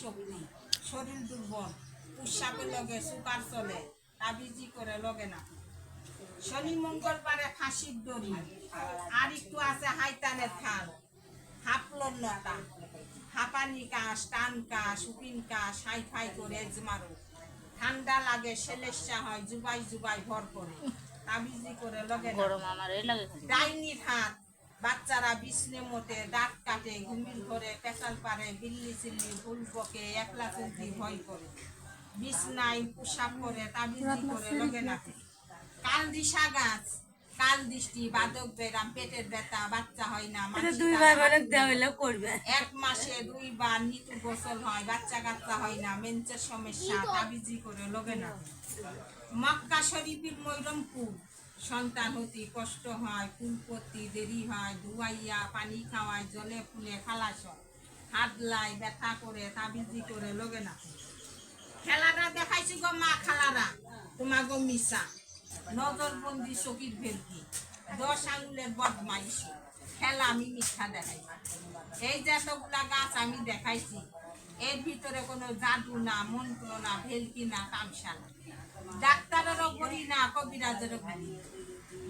শক্তি, শরীর দুর্বল, উৎসাপের লগে সুকার চলে, তাবিজি করে লগে না। শনি মঙ্গলবারে ফাঁসির দড়ি, আর একটু আছে হাইতানের খাল, হাপলতা, হাঁপানি কাশ, টান কাশ, উকিন কাশ, হাই ফাই করে এজমারো, ঠান্ডা লাগে, সেলেসা হয়, জুবাই জুবাই ভর করে, তাবিজি করে লগে না। ডাইনির হাত, বাচ্চারা বিছনে মোটে, দাঁত কাটে, ঘুমির ঘরে পেশাল পারে, বিল্লি চিল্লি ভুল বকে, একলা চলতি ভয় করে, বিছনায় পোশাক করে, তাবিজি করে লগে না। কাল দিশা গাছ, কাল দৃষ্টি, বাদক বেরাম, পেটের ব্যথা, বাচ্চা হয় না, এক মাসে 2 বার নিতু গোসল হয়, বাচ্চা কাচ্চা হয় না, মেন্সের সমস্যা, তাবিজি করে লগে না। মক্কা শরীফের মৈরমপুর, সন্তান হতে কষ্ট হয়, ফুলপত্তি দেরি হয়, ধুয়াইয়া পানি খাওয়ায়, জলে ফুলে খালাস হয়, হাতলাই ব্যথা করে, তাবিজি করে লগে না। খেলাটা দেখাইছি গো মা খালারা, তোমার গো মিশা, নজরবন্দি চকির ভেলকি, 10 আঙুলের বদমাইশি, খেলা আমি মিথ্যা দেখাই। এই যে এতগুলা গাছ আমি দেখাইছি, এর ভিতরে কোনো জাদু না, মন্ত্র না, ভেলকি না, তামসা না, ডাক্তারেরও করি না, কবিরাজেরও করি।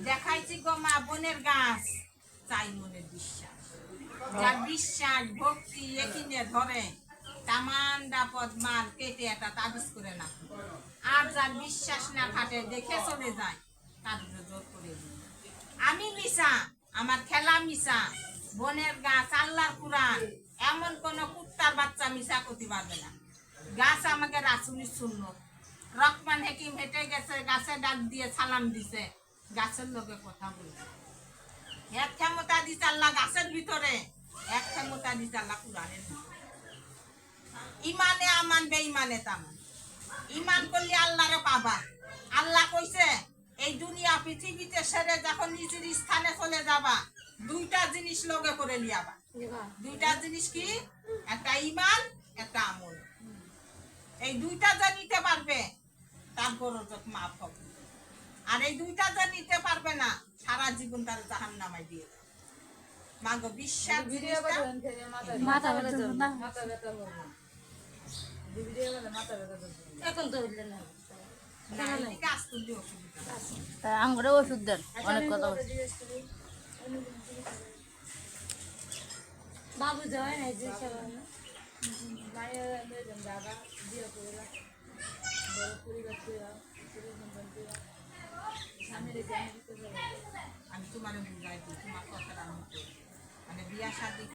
দেখাইছি গো মা বনের গাছ, চাই মনের বিশ্বাস, যার বিশ্বাস ভক্তি একিনে ধরে, তামান্ডা পদ্মার কেটে একটা তাবিজ করে না। আর যার বিশ্বাস না খাটে, দেখে চলে যায়, তার জোর করে দিই। আমি মিশা, আমার খেলা মিশা, বনের গাছ আল্লাহর কুরআন, এমন কোন কুত্তার বাচ্চা মিশা করতে পারবে না। গাছ আমাকে রাসূলের সুন্নত, রহমান হাকিম হেঁটে গেছে, গাছে ডাক দিয়ে সালাম দিছে, গাছের লোকে কথা বলছে। এক ক্ষমতা দিছে আল্লাহ গাছের ভিতরে, এক ক্ষমতা দিছে আল্লাহ কুরআনের ভিতরে। ইমানে আমান, বেঈমানে তামান। ইমান করলে আল্লাহরে পাবা। আল্লাহ কইছে এই দুনিয়া পৃথিবীতে সেরে যখন নিজের স্থানে চলে যাবা, 2টা জিনিস লগে করে লিয়াবা। 2টা জিনিস কি? একটা ইমান, একটা আমল। এই 2টা যা নিতে পারবে, তার গরজত মাফ হবে। আর এই 2টা যা নিতে পারবে না, সারা জীবন তার জাহান্নামায় দিয়ে দেবে। মাগো বিশ্বাস জিনিসটা মাথা ব্যথা এখন তো আমরা ওষুধ দেন অনেক কথা বাবু যায় না যে আমি তোমার বুঝাই তোমার কথাটা মানে বিয়া শাদী